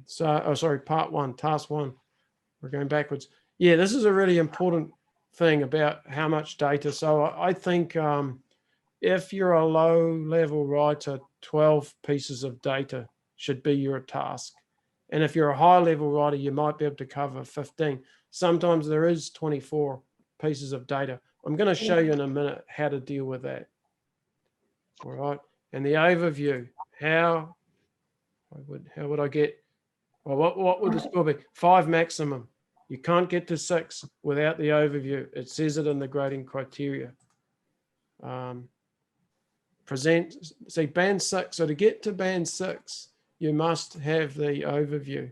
Sorry, part one, task one. We're going backwards. Yeah, this is a really important thing about how much data. So I think if you're a low-level writer, 12 pieces of data should be your task. And if you're a high-level writer, you might be able to cover 15. Sometimes there is 24 pieces of data. I'm going to show you in a minute how to deal with that. All right. And the overview, how would I get, well, what would the score be? 5 maximum. You can't get to 6 without the overview. It says it in the grading criteria. See, band 6. So to get to band 6, you must have the overview.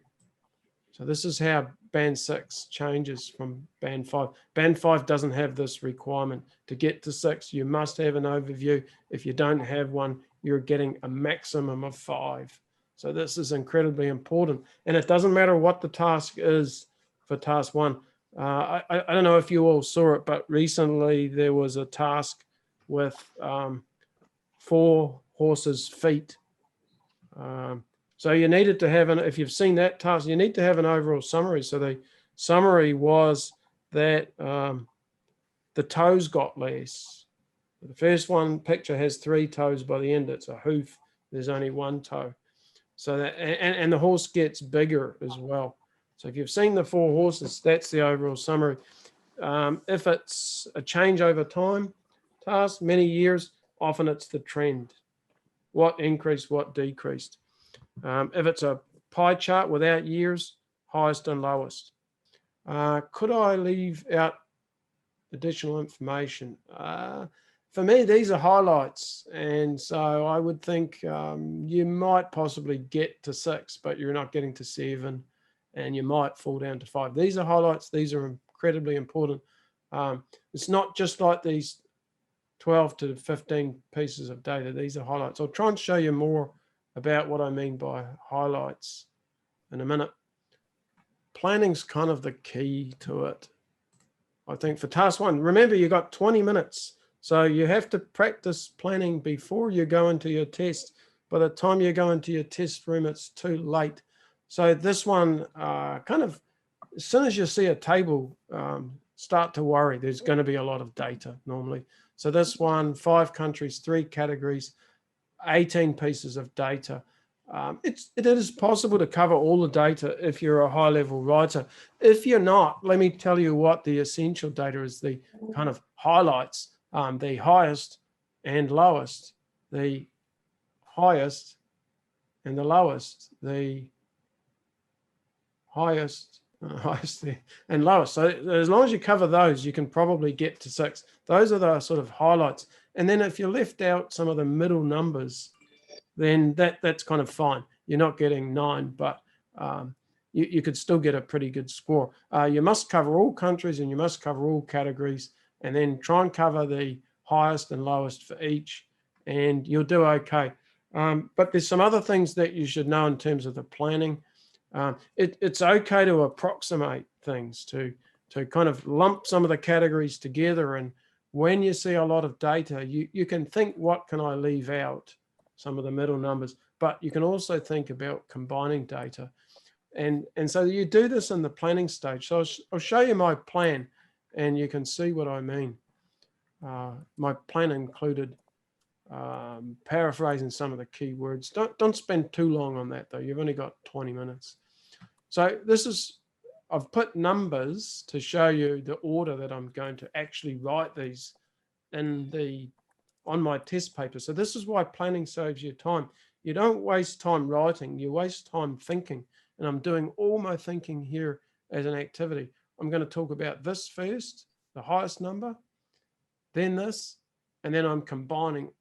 So this is how band 6 changes from band 5. Band 5 doesn't have this requirement. To get to 6, you must have an overview. If you don't have one, you're getting a maximum of 5. So this is incredibly important. And it doesn't matter what the task is for task 1. I don't know if you all saw it, but recently there was a task with 4 horses' feet. So you needed to have if you've seen that task, you need to have an overall summary. So the summary was that the toes got less. The first one picture has 3 toes. By the end, it's a hoof. There's only 1 toe. So that, and the horse gets bigger as well. So if you've seen the 4 horses, that's the overall summary. If it's a change over time task, many years, often it's the trend. What increased, what decreased. If it's a pie chart without years, highest and lowest. Could I leave out additional information? For me, these are highlights. And so I would think you might possibly get to 6, but you're not getting to 7, and you might fall down to 5. These are highlights. These are incredibly important. It's not just like these 12 to 15 pieces of data. These are highlights. I'll try and show you more about what I mean by highlights in a minute. Planning's kind of the key to it. I think for task 1, remember you got 20 minutes. So you have to practice planning before you go into your test. By the time you go into your test room, it's too late. So this one, kind of, as soon as you see a table, start to worry. There's going to be a lot of data normally. So this one, 5 countries, 3 categories, 18 pieces of data. It is possible to cover all the data if you're a high-level writer. If you're not, let me tell you what the essential data is, the kind of highlights, the highest and lowest, the highest and the lowest, the highest and lowest. So as long as you cover those, you can probably get to 6. Those are the sort of highlights. And then if you left out some of the middle numbers, then that's kind of fine. You're not getting 9, but you could still get a pretty good score. You must cover all countries and you must cover all categories, and then try and cover the highest and lowest for each, and you'll do okay. But there's some other things that you should know in terms of the planning. It's okay to approximate things, to kind of lump some of the categories together, and when you see a lot of data, you can think, what can I leave out? Some of the middle numbers, but you can also think about combining data. And so you do this in the planning stage. So I'll show you my plan and you can see what I mean. My plan included paraphrasing some of the key words. Don't spend too long on that though. You've only got 20 minutes. So I've put numbers to show you the order that I'm going to actually write these on my test paper. So this is why planning saves you time. You don't waste time writing, you waste time thinking. And I'm doing all my thinking here as an activity. I'm going to talk about this first, the highest number, then this, and then I'm combining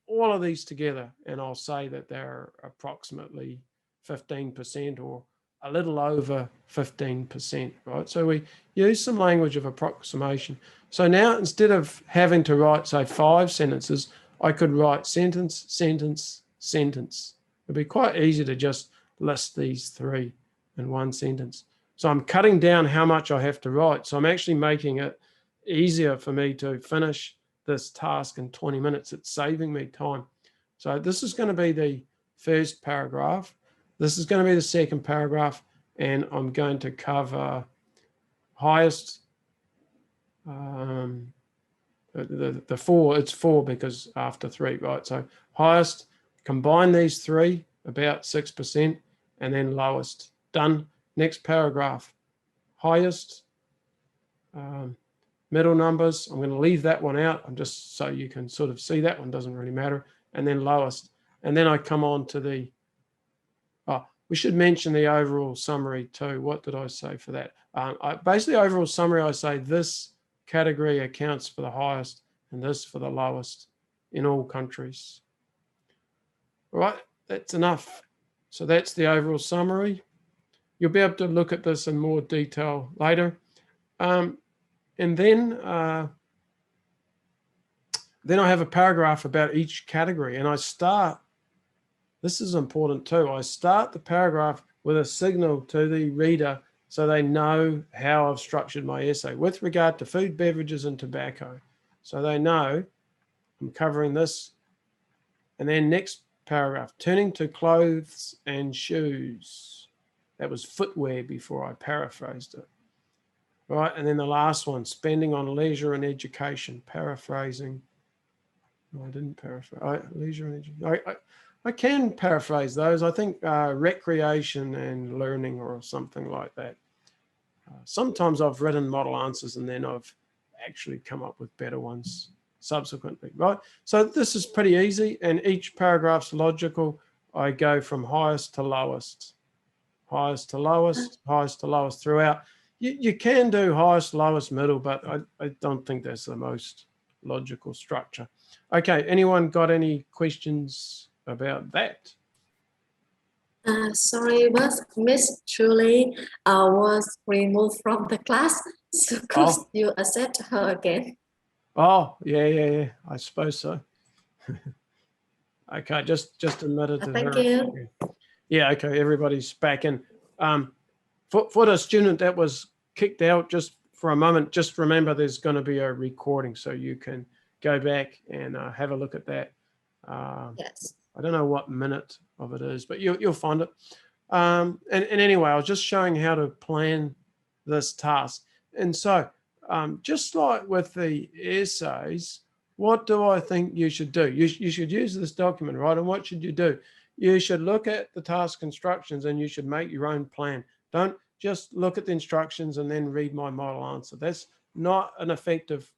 all of these together, and I'll say that they're approximately 15% or a little over 15%, right? So we use some language of approximation. So now instead of having to write, say, 5 sentences, I could write sentence, sentence, sentence. It'd be quite easy to just list these 3 in one sentence. So I'm cutting down how much I have to write. So I'm actually making it easier for me to finish this task in 20 minutes. It's saving me time. So this is going to be the first paragraph. This is going to be the second paragraph, and I'm going to cover highest, the four, it's four because after three, right? So highest, combine these three, about 6%, and then lowest. Done. Next paragraph, highest, middle numbers. I'm going to leave that one out. I'm just so you can sort of see that one doesn't really matter. And then lowest. And then I come on to the, we should mention the overall summary too. What did I say for that? Basically, overall summary, I say this category accounts for the highest and this for the lowest in all countries. All right, that's enough. So that's the overall summary. You'll be able to look at this in more detail later. And then I have a paragraph about each category, and I start, this is important too, I start the paragraph with a signal to the reader so they know how I've structured my essay with regard to food, beverages, and tobacco. So they know I'm covering this. And then next paragraph, turning to clothes and shoes. That was footwear before I paraphrased it. Right, and then the last one, spending on leisure and education, paraphrasing. No, I didn't paraphrase. Leisure and education. I can paraphrase those. I think recreation and learning or something like that. Sometimes I've written model answers and then I've actually come up with better ones subsequently, right? So this is pretty easy, and each paragraph's logical. I go from highest to lowest, highest to lowest, highest to lowest throughout. You can do highest, lowest, middle, but I don't think that's the most logical structure. Okay, anyone got any questions about that? Sorry, but Miss Julie was removed from the class. So could you accept her again? Oh, yeah. I suppose so. Okay, just admitted to her. Thank you. Yeah, okay, everybody's back in. For the student that was kicked out, just for a moment, just remember there's going to be a recording, so you can go back and have a look at that. Yes. I don't know what minute of it is, but you'll find it. And anyway, I was just showing how to plan this task. And so just like with the essays, what do I think you should do? You should use this document, right? And what should you do? You should look at the task instructions and you should make your own plan. Don't just look at the instructions and then read my model answer. That's not an effective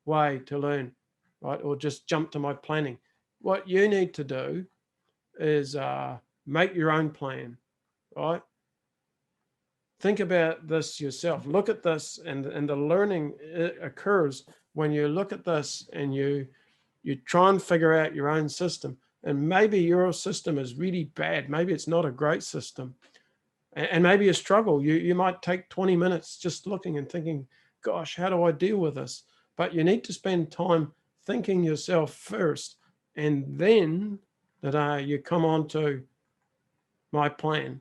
way to learn, right? Or just jump to my planning. What you need to do is make your own plan, right? Think about this yourself. Look at this, and the learning occurs when you look at this and you try and figure out your own system. And maybe your system is really bad. Maybe it's not a great system. And maybe you struggle. You might take 20 minutes just looking and thinking, gosh, how do I deal with this? But you need to spend time thinking yourself first. And then you come on to my plan.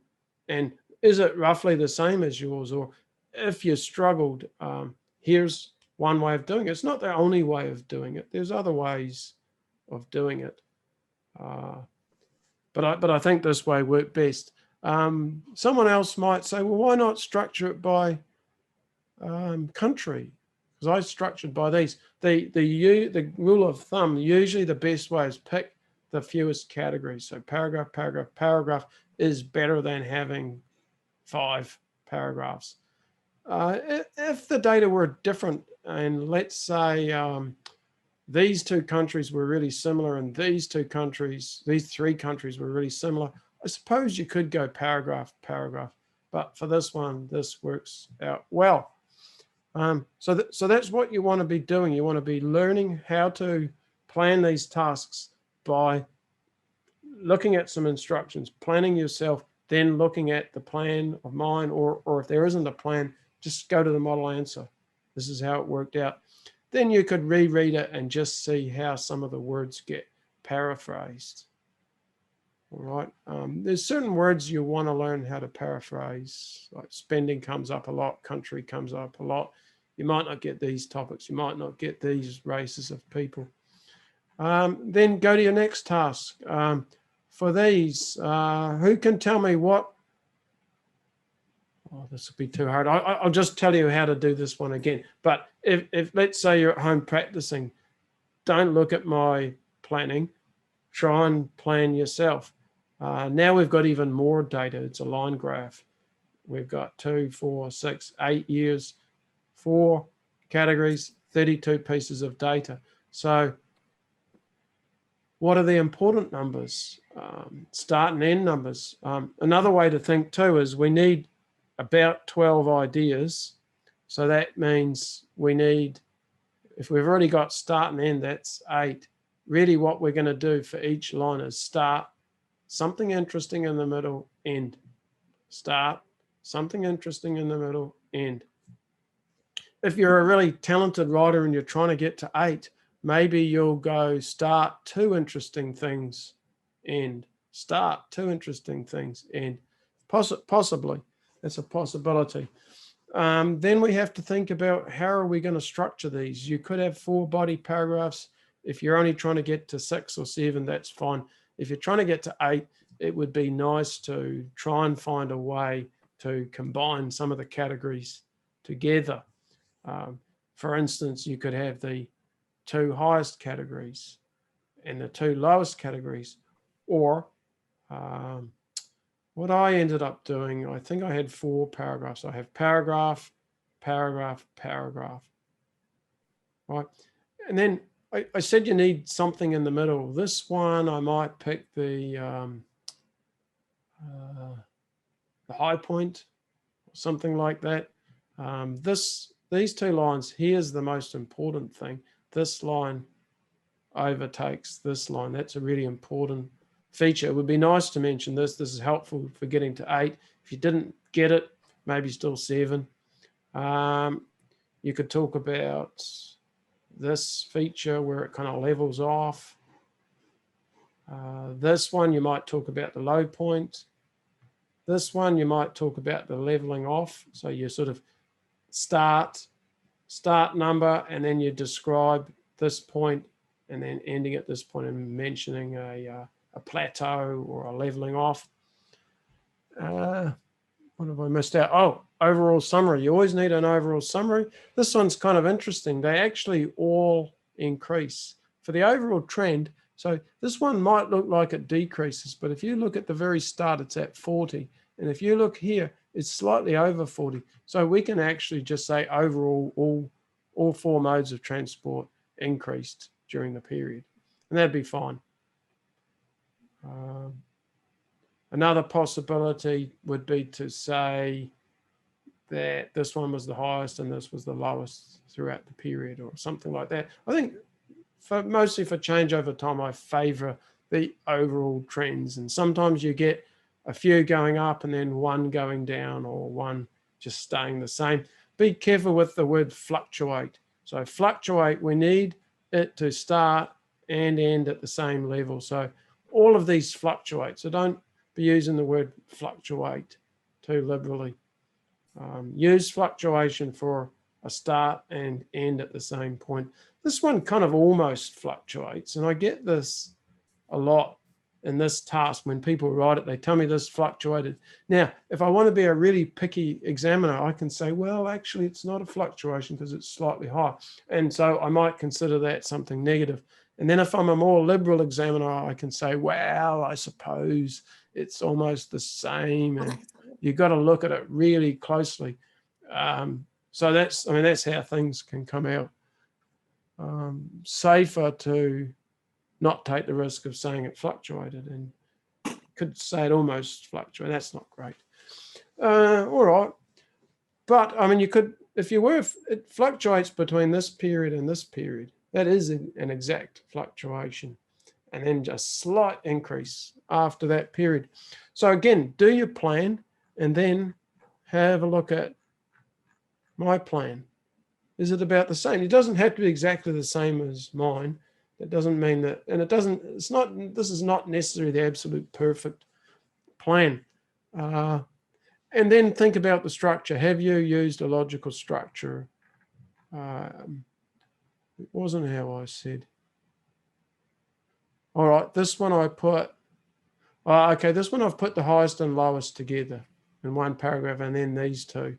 And is it roughly the same as yours? Or if you struggled, here's one way of doing it. It's not the only way of doing it. There's other ways of doing it. But I think this way worked best. Someone else might say, well, why not structure it by country? Because I structured by these. The rule of thumb, usually the best way is pick the fewest categories. So paragraph, paragraph, paragraph is better than having 5 paragraphs. If the data were different, and let's say these 2 countries were really similar, and these 3 countries were really similar, I suppose you could go paragraph, paragraph. But for this one, this works out well. So that's what you want to be doing. You want to be learning how to plan these tasks by looking at some instructions, planning yourself, then looking at the plan of mine, or if there isn't a plan, just go to the model answer. This is how it worked out. Then you could reread it and just see how some of the words get paraphrased. All right. There's certain words you want to learn how to paraphrase, like spending comes up a lot, country comes up a lot. You might not get these topics. You might not get these races of people. Then go to your next task. for these, who can tell me what, oh, this will be too hard. I'll just tell you how to do this one again. But if let's say you're at home practicing, don't look at my planning, try and plan yourself. Now we've got even more data. It's a line graph. We've got 2, 4, 6, 8 years, 4 categories, 32 pieces of data. So what are the important numbers? Start and end numbers. Another way to think too is we need about 12 ideas. So that means we need, if we've already got start and end, that's 8. Really what we're going to do for each line is start, something interesting in the middle, end. Start, something interesting in the middle, end. If you're a really talented writer and you're trying to get to 8, maybe you'll go start 2 interesting things, end. Start 2 interesting things, end. Possibly, that's a possibility. Then we have to think about how are we going to structure these. You could have 4 body paragraphs. If you're only trying to get to 6 or 7, that's fine. If you're trying to get to 8, it would be nice to try and find a way to combine some of the categories together. For instance, you could have the 2 highest categories and the 2 lowest categories, or what I ended up doing, I think I had 4 paragraphs. I have paragraph, paragraph, paragraph, right? And then I said you need something in the middle. This one, I might pick the high point, or something like that. These 2 lines, here's the most important thing. This line overtakes this line. That's a really important feature. It would be nice to mention this. This is helpful for getting to 8. If you didn't get it, maybe still 7. You could talk about this feature where it kind of levels off. This one, you might talk about the low point. This one, you might talk about the leveling off. So you sort of start number, and then you describe this point, and then ending at this point and mentioning a plateau or a leveling off. What have I missed out? Oh, overall summary. You always need an overall summary. This one's kind of interesting. They actually all increase for the overall trend. So this one might look like it decreases, but if you look at the very start, it's at 40. And if you look here, it's slightly over 40. So we can actually just say overall, all 4 modes of transport increased during the period. And that'd be fine. Another possibility would be to say that this one was the highest and this was the lowest throughout the period, or something like that. I think mostly for change over time, I favor the overall trends. And sometimes you get a few going up and then one going down, or one just staying the same. Be careful with the word fluctuate. So fluctuate, we need it to start and end at the same level. So all of these fluctuate. So don't be using the word fluctuate too liberally. Use fluctuation for a start and end at the same point. This one kind of almost fluctuates, and I get this a lot in this task. When people write it, they tell me this fluctuated. Now, if I want to be a really picky examiner, I can say, well, actually, it's not a fluctuation because it's slightly high. And so I might consider that something negative. And then if I'm a more liberal examiner, I can say, well, I suppose it's almost the same. And you've got to look at it really closely. So that's how things can come out. Safer to not take the risk of saying it fluctuated, and could say it almost fluctuated. That's not great. All right. But I mean, you could, if you were, it fluctuates between this period and this period. That is an exact fluctuation, and then just slight increase after that period. So again, do your plan and then have a look at my plan. Is it about the same? It doesn't have to be exactly the same as mine. That doesn't mean that, and it doesn't, it's not, this is not necessarily the absolute perfect plan. And then think about the structure. Have you used a logical structure? It wasn't how I said. All right, this one I put Oh, okay, this one I've put the highest and lowest together in one paragraph, and then these two.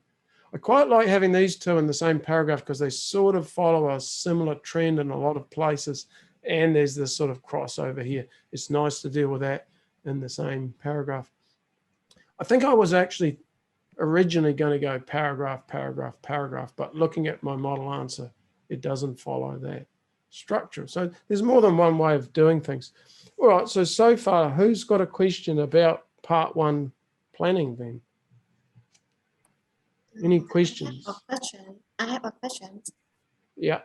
I quite like having these two in the same paragraph because they sort of follow a similar trend in a lot of places, and there's this sort of crossover here. It's nice to deal with that in the same paragraph. I think I was actually originally going to go paragraph, paragraph, paragraph, but looking at my model answer, it doesn't follow that structure. So there's more than one way of doing things. All right, so far, who's got a question about part one planning then? Any questions? I have a question. Yeah.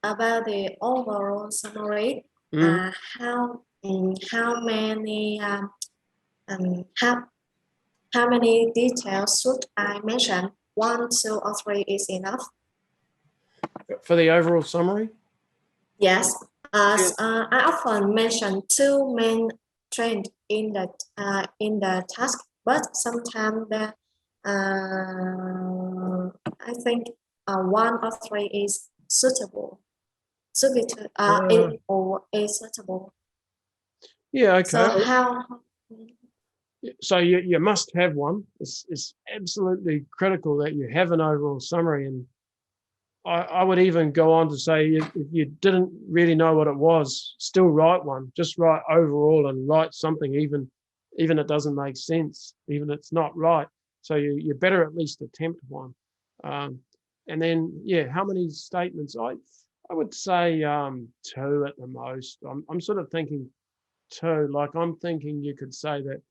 About the overall summary. Mm. How many how many details should I mention? 1, 2, or 3 is enough. For the overall summary? Yes. I often mention 2 main trends in the task, but sometimes I think 1 or 3 is suitable. Is suitable. Yeah, okay. So how? So you must have one. It's absolutely critical that you have an overall summary. And I would even go on to say if you didn't really know what it was, still write one. Just write overall and write something, even it doesn't make sense, even it's not right. So you better at least attempt one. And then, yeah, how many statements? I would say 2 at the most. I'm sort of thinking 2. Like I'm thinking you could say that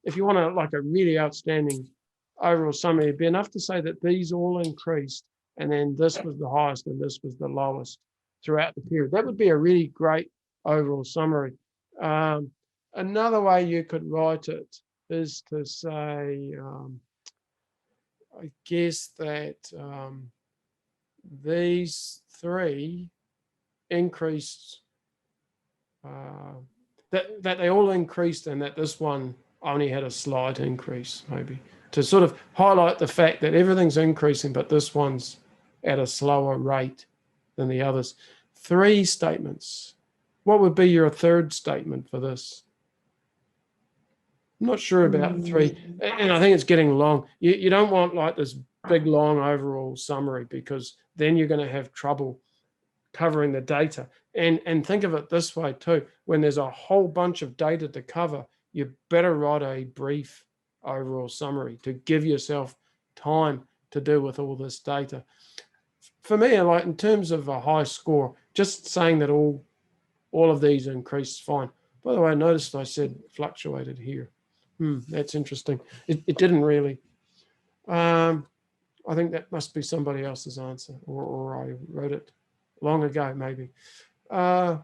if you want to like a really outstanding overall summary, it'd be enough to say that these all increased, and then this was the highest and this was the lowest throughout the period. That would be a really great overall summary. Another way you could write it is to say, I guess that these 3 increased, that they all increased, and that this one only had a slight increase, maybe, to sort of highlight the fact that everything's increasing, but this one's at a slower rate than the others. 3 statements. What would be your third statement for this? I'm not sure about 3. And I think it's getting long. You don't want like this big, long overall summary, because then you're going to have trouble covering the data. And think of it this way too. When there's a whole bunch of data to cover, you better write a brief overall summary to give yourself time to deal with all this data. For me, like in terms of a high score, just saying that all of these increased fine. By the way, I noticed I said fluctuated here. That's interesting. It didn't really. I think that must be somebody else's answer, or I wrote it long ago, maybe. Yeah,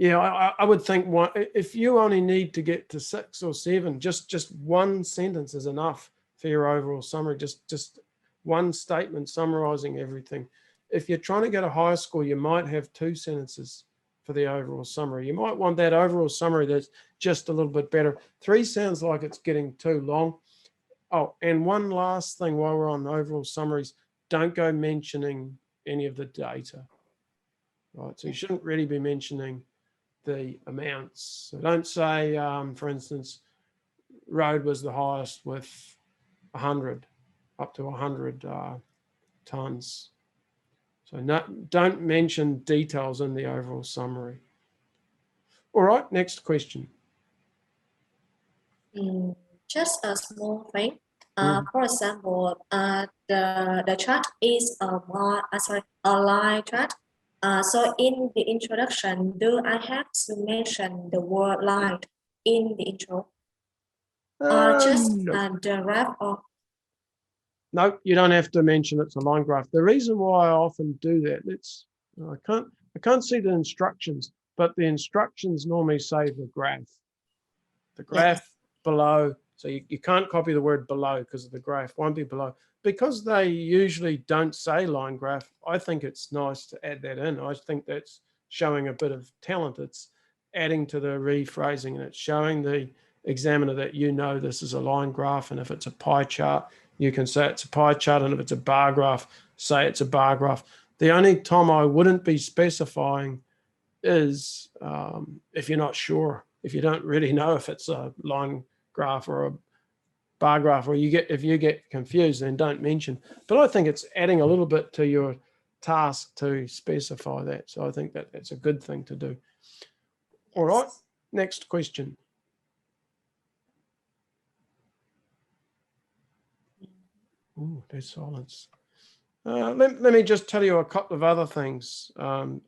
I would think if you only need to get to 6 or 7, just one sentence is enough for your overall summary. Just one statement summarizing everything. If you're trying to get a higher score, you might have 2 sentences for the overall summary. You might want that overall summary that's just a little bit better. 3 sounds like it's getting too long. Oh, and one last thing while we're on overall summaries, don't go mentioning any of the data. Right, so you shouldn't really be mentioning the amounts. So don't say, for instance, road was the highest with 100, up to 100 tons. So don't mention details in the overall summary. All right, next question. Just a small thing. For example, the chart is a line chart. So in the introduction, do I have to mention the word line in the intro? Or just No. the graph? Or No, you don't have to mention it's a line graph. The reason why I often do that, I can't see the instructions, but the instructions normally say the graph. The graph below. So you can't copy the word below because the graph won't be below. Because they usually don't say line graph, I think it's nice to add that in. I think that's showing a bit of talent. It's adding to the rephrasing, and it's showing the examiner that you know this is a line graph. And if it's a pie chart, you can say it's a pie chart. And if it's a bar graph, say it's a bar graph. The only time I wouldn't be specifying is, if you're not sure, if you don't really know if it's a line graph or a bar graph, or if you get confused, then don't mention. But I think it's adding a little bit to your task to specify that. So I think that that's a good thing to do. All right, next question. Oh, there's silence. Let me just tell you a couple of other things. So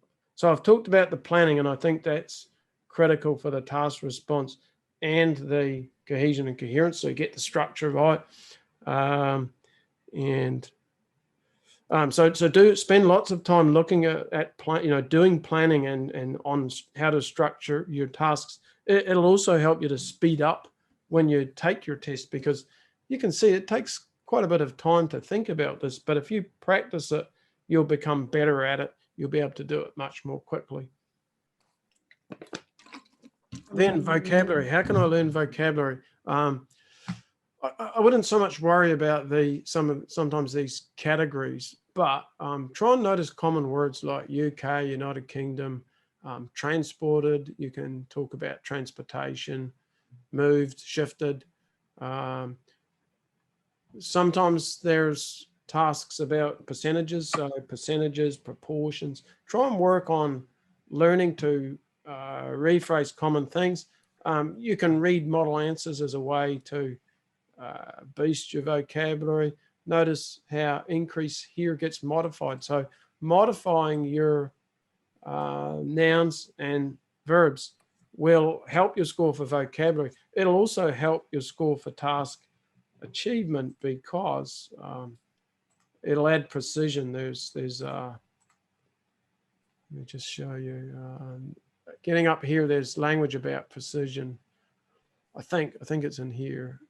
I've talked about the planning, and I think that's critical for the task response and the cohesion and coherence. So you get the structure right. So do spend lots of time looking at doing planning and on how to structure your tasks. It'll also help you to speed up when you take your test, because you can see it takes quite a bit of time to think about this, but if you practice it, you'll become better at it. You'll be able to do it much more quickly. Then vocabulary. How can I learn vocabulary? I wouldn't so much worry about sometimes these categories, but try and notice common words like UK, United Kingdom, transported. You can talk about transportation, moved, shifted. Sometimes there's tasks about percentages, so percentages, proportions. Try and work on learning to rephrase common things. You can read model answers as a way to boost your vocabulary. Notice how increase here gets modified. So modifying your nouns and verbs will help your score for vocabulary. It'll also help your score for task achievement, because it'll add precision. There's let me just show you. Getting up here, there's language about precision. I think it's in here.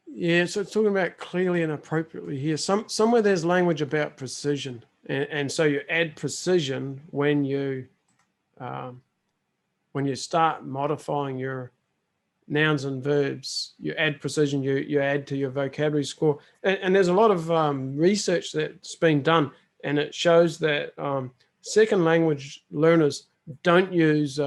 Yeah, so it's talking about clearly and appropriately here. Somewhere there's language about precision, and so you add precision when you start modifying your nouns and verbs. You add precision. You add to your vocabulary score, and there's a lot of research that's been done, and it shows that second language learners don't use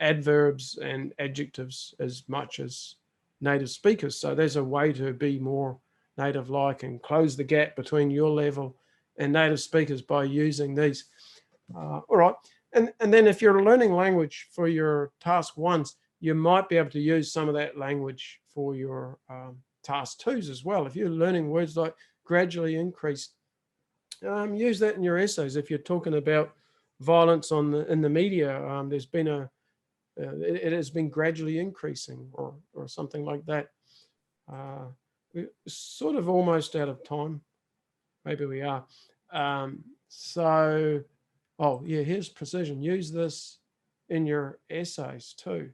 adverbs and adjectives as much as native speakers. So there's a way to be more native-like and close the gap between your level and native speakers by using these. All right. And then if you're learning language for your task ones, you might be able to use some of that language for your task twos as well. If you're learning words like gradually increased, use that in your essays. If you're talking about violence in the media, there's been it has been gradually increasing, or something like that. We're sort of almost out of time. Maybe we are. So, oh yeah, here's precision. Use this in your essays too.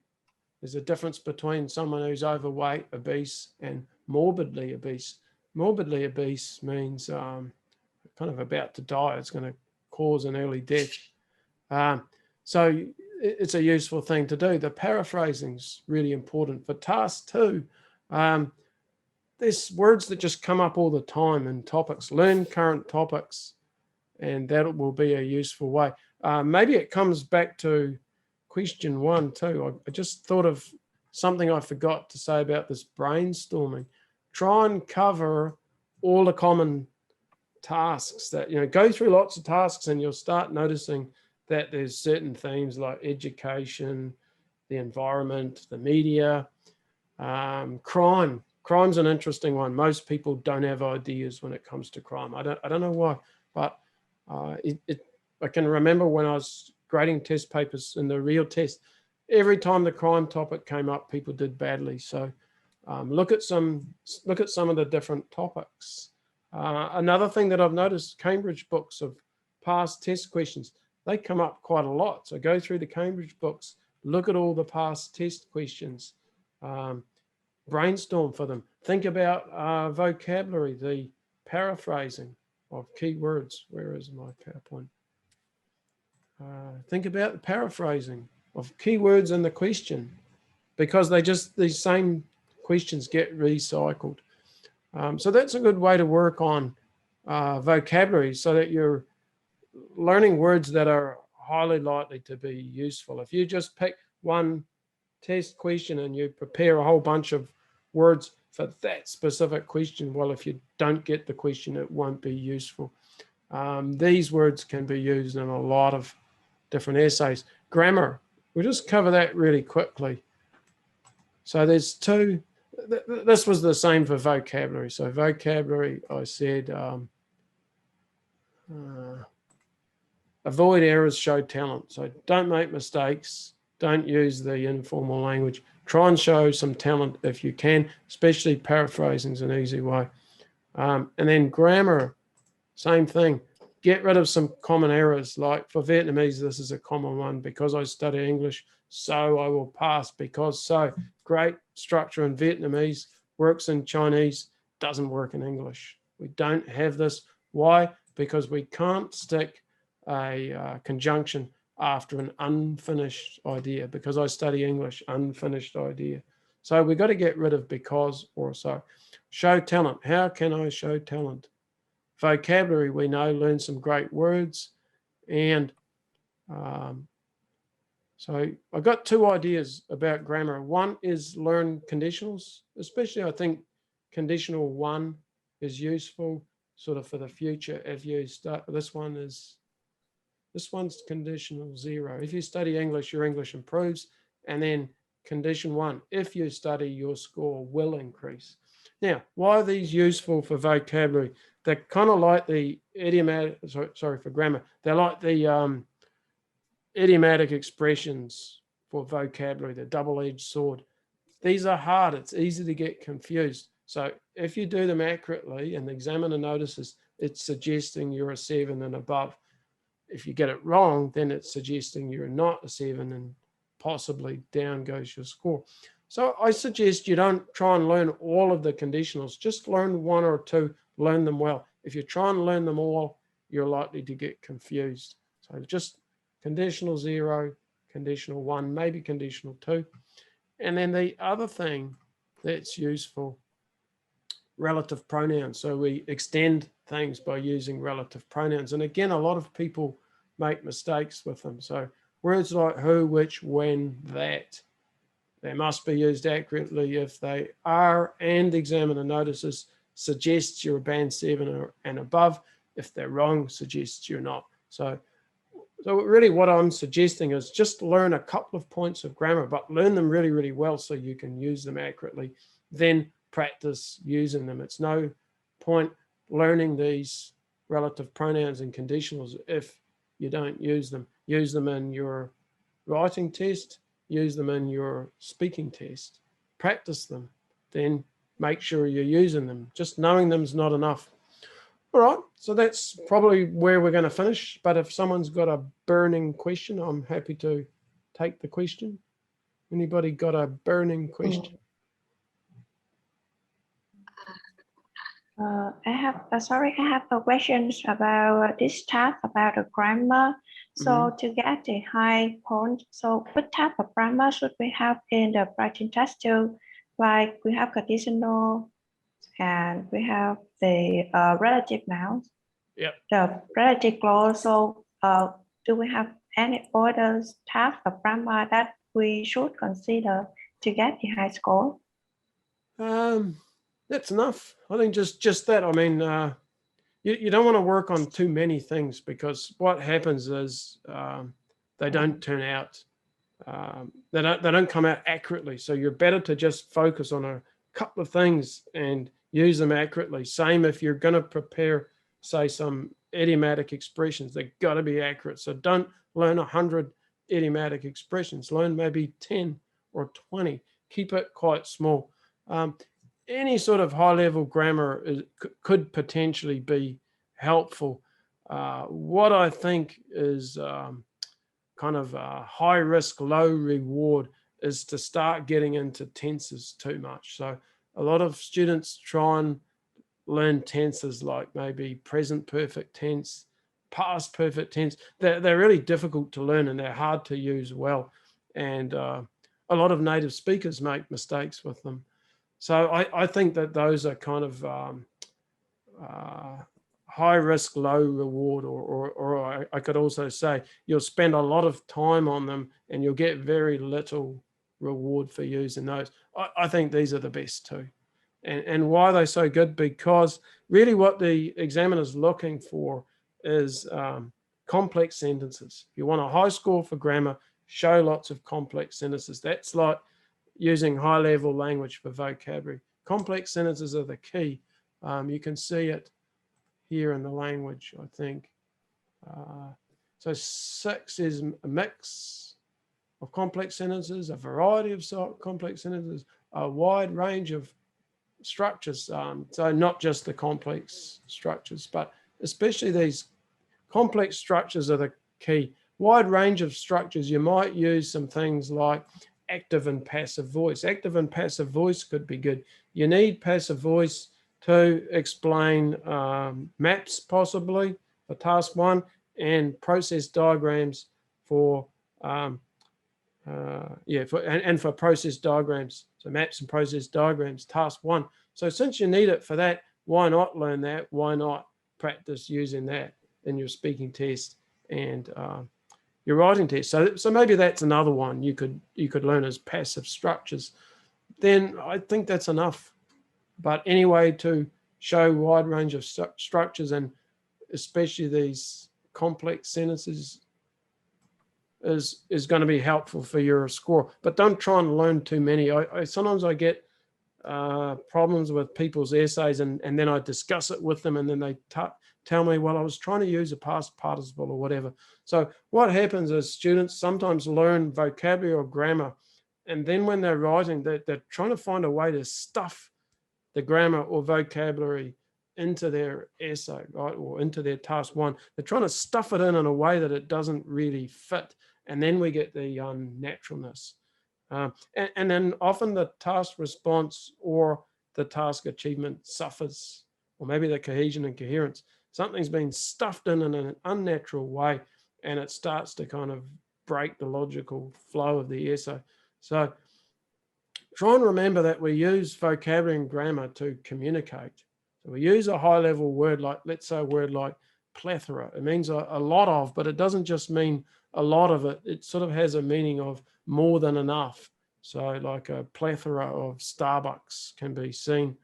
There's a difference between someone who's overweight, obese, and morbidly obese. Morbidly obese means kind of about to die. It's going to cause an early death. So it's a useful thing to do. The paraphrasing is really important. For task 2, there's words that just come up all the time in topics. Learn current topics, and that will be a useful way. Maybe it comes back to question 1 too. I just thought of something I forgot to say about this brainstorming. Try and cover all the common tasks that, go through lots of tasks, and you'll start noticing that there's certain themes like education, the environment, the media, crime. Crime's an interesting one. Most people don't have ideas when it comes to crime. I don't know why, but I can remember when I was grading test papers in the real test, every time the crime topic came up, people did badly. So look at some of the different topics. Another thing that I've noticed, Cambridge books of past test questions, they come up quite a lot. So go through the Cambridge books, look at all the past test questions, brainstorm for them. Think about vocabulary, the paraphrasing of keywords. Where is my PowerPoint? Think about the paraphrasing of keywords in the question, because these same questions get recycled. So that's a good way to work on vocabulary so that you're learning words that are highly likely to be useful. If you just pick one test question and you prepare a whole bunch of words for that specific question, well, if you don't get the question, it won't be useful. These words can be used in a lot of different essays. Grammar, we'll just cover that really quickly. So there's two. This was the same for vocabulary. So vocabulary, I said, avoid errors, show talent. So don't make mistakes. Don't use the informal language. Try and show some talent if you can, especially paraphrasing is an easy way. And then grammar, same thing. Get rid of some common errors. Like for Vietnamese, this is a common one. Because I study English, so I will pass. Because so. Great structure in Vietnamese, works in Chinese, doesn't work in English. We don't have this. Why? Because we can't stick a conjunction after an unfinished idea. Because I study English, unfinished idea. So we've got to get rid of because or so. Show talent. How can I show talent? Vocabulary, we know, learn some great words. And so I've got two ideas about grammar. One is learn conditionals, especially I think conditional one is useful sort of for the future. If you start, this one's conditional 0. If you study English, your English improves. And then condition 1, if you study, your score will increase. Now, why are these useful for vocabulary? They're kind of like the idiomatic, sorry, for grammar. They're like the idiomatic expressions for vocabulary, the double-edged sword. These are hard. It's easy to get confused. So if you do them accurately and the examiner notices, it's suggesting you're a 7 and above. If you get it wrong, then it's suggesting you're not a 7 and possibly down goes your score. So I suggest you don't try and learn all of the conditionals. Just learn 1 or 2, learn them well. If you try and learn them all, you're likely to get confused. So just conditional 0, conditional 1, maybe conditional 2. And then the other thing that's useful, relative pronouns. So we extend things by using relative pronouns. And again, a lot of people make mistakes with them. So words like who, which, when, that, they must be used accurately. If they are and the examiner notices, suggests you're a band 7 and above. If they're wrong, suggests you're not. So really what I'm suggesting is just learn a couple of points of grammar, but learn them really, really well so you can use them accurately. Then practice using them. It's no point learning these relative pronouns and conditionals if you don't use them. Use them in your writing test, use them in your speaking test. Practice them, then make sure you're using them. Just knowing them is not enough. All right, so that's probably where we're going to finish. But if someone's got a burning question, I'm happy to take the question. Anybody got a burning question? I have a question about this task about the grammar. So to get the high point, so what type of grammar should we have in the writing test too? Like we have conditional and we have the relative nouns. Yep. The relative clause. So do we have any other type of grammar that we should consider to get the high score? That's enough. I think just that. I mean, you don't want to work on too many things because what happens is they don't turn out, they don't come out accurately. So you're better to just focus on a couple of things and use them accurately. Same if you're going to prepare, say, some idiomatic expressions, they've got to be accurate. So don't learn 100 idiomatic expressions. Learn maybe 10 or 20. Keep it quite small. Any sort of high-level grammar could potentially be helpful. What I think is kind of a high risk, low reward is to start getting into tenses too much. So a lot of students try and learn tenses like maybe present perfect tense, past perfect tense. They're really difficult to learn and they're hard to use well. And a lot of native speakers make mistakes with them. So I think that those are kind of high risk, low reward, or I could also say you'll spend a lot of time on them and you'll get very little reward for using those. I think these are the best two. And why are they so good? Because really what the examiner's looking for is complex sentences. If you want a high score for grammar, show lots of complex sentences. That's like using high-level language for vocabulary. Complex sentences are the key. You can see it here in the language, I think. So 6 is a mix of complex sentences, a variety of complex sentences, a wide range of structures. So not just the complex structures, but especially these complex structures are the key. Wide range of structures, you might use some things like active and passive voice. Active and passive voice could be good. You need passive voice to explain maps possibly for task 1 and process diagrams for for process diagrams. So maps and process diagrams, task 1. So since you need it for that, why not learn that? Why not practice using that in your speaking test and your writing test? So maybe that's another one you could learn as passive structures. Then I think that's enough. But anyway, to show wide range of structures and especially these complex sentences is going to be helpful for your score. But don't try and learn too many. Sometimes I get problems with people's essays and then I discuss it with them and then they tell me, well, I was trying to use a past participle or whatever. So what happens is students sometimes learn vocabulary or grammar, and then when they're writing, they're trying to find a way to stuff the grammar or vocabulary into their essay, right, or into their task 1. They're trying to stuff it in a way that it doesn't really fit, and then we get the unnaturalness. And then often the task response or the task achievement suffers, or maybe the cohesion and coherence. Something's been stuffed in an unnatural way, and it starts to kind of break the logical flow of the essay. So try and remember that we use vocabulary and grammar to communicate. So we use a high-level word like, let's say a word like plethora. It means a lot of, but it doesn't just mean a lot of it. It sort of has a meaning of more than enough. So like a plethora of Starbucks can be seen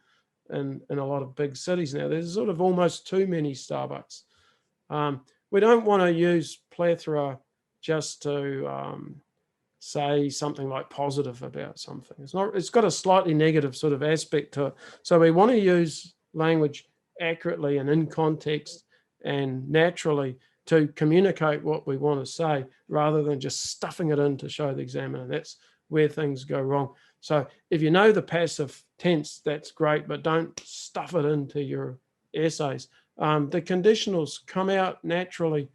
in a lot of big cities now. There's sort of almost too many Starbucks. We don't want to use plethora just to say something like positive about something. It's got a slightly negative sort of aspect to it. So we want to use language accurately and in context and naturally to communicate what we want to say rather than just stuffing it in to show the examiner. That's where things go wrong. So if you know the passive tense, that's great, but don't stuff it into your essays. The conditionals come out naturally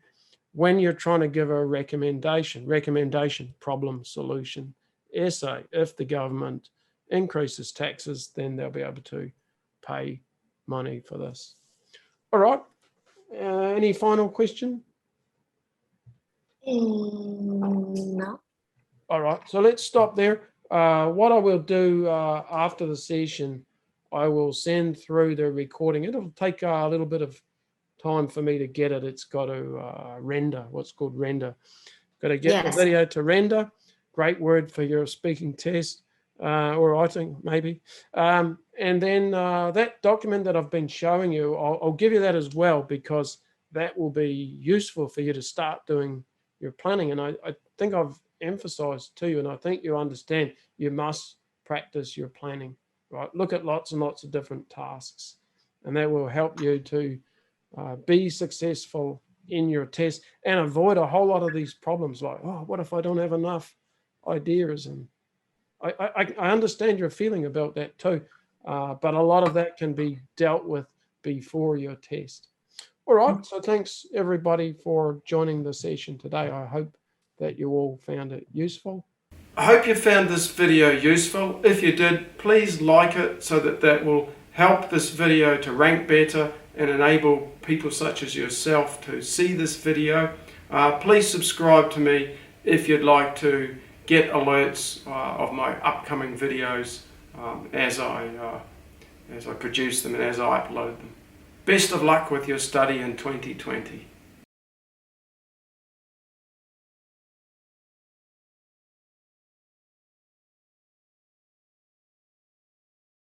when you're trying to give a recommendation, problem, solution, essay. If the government increases taxes, then they'll be able to pay money for this. All right. Any final question? No. All right. So let's stop there. What I will do after the session, I will send through the recording. It'll take a little bit of time for me to get it. It's got to render, what's called render. Got to get the video to render. Great word for your speaking test or writing maybe. And then that document that I've been showing you, I'll give you that as well, because that will be useful for you to start doing your planning. And I think I've emphasized to you, and I think you understand, you must practice your planning, right? Look at lots and lots of different tasks, and that will help you to be successful in your test and avoid a whole lot of these problems like, oh, what if I don't have enough ideas? And I understand your feeling about that too, but a lot of that can be dealt with before your test. All right, so thanks everybody for joining the session today. I hope that you all found it useful. I hope you found this video useful. If you did, please like it so that will help this video to rank better and enable people such as yourself to see this video. Please subscribe to me if you'd like to get alerts of my upcoming videos as I produce them and as I upload them. Best of luck with your study in 2020.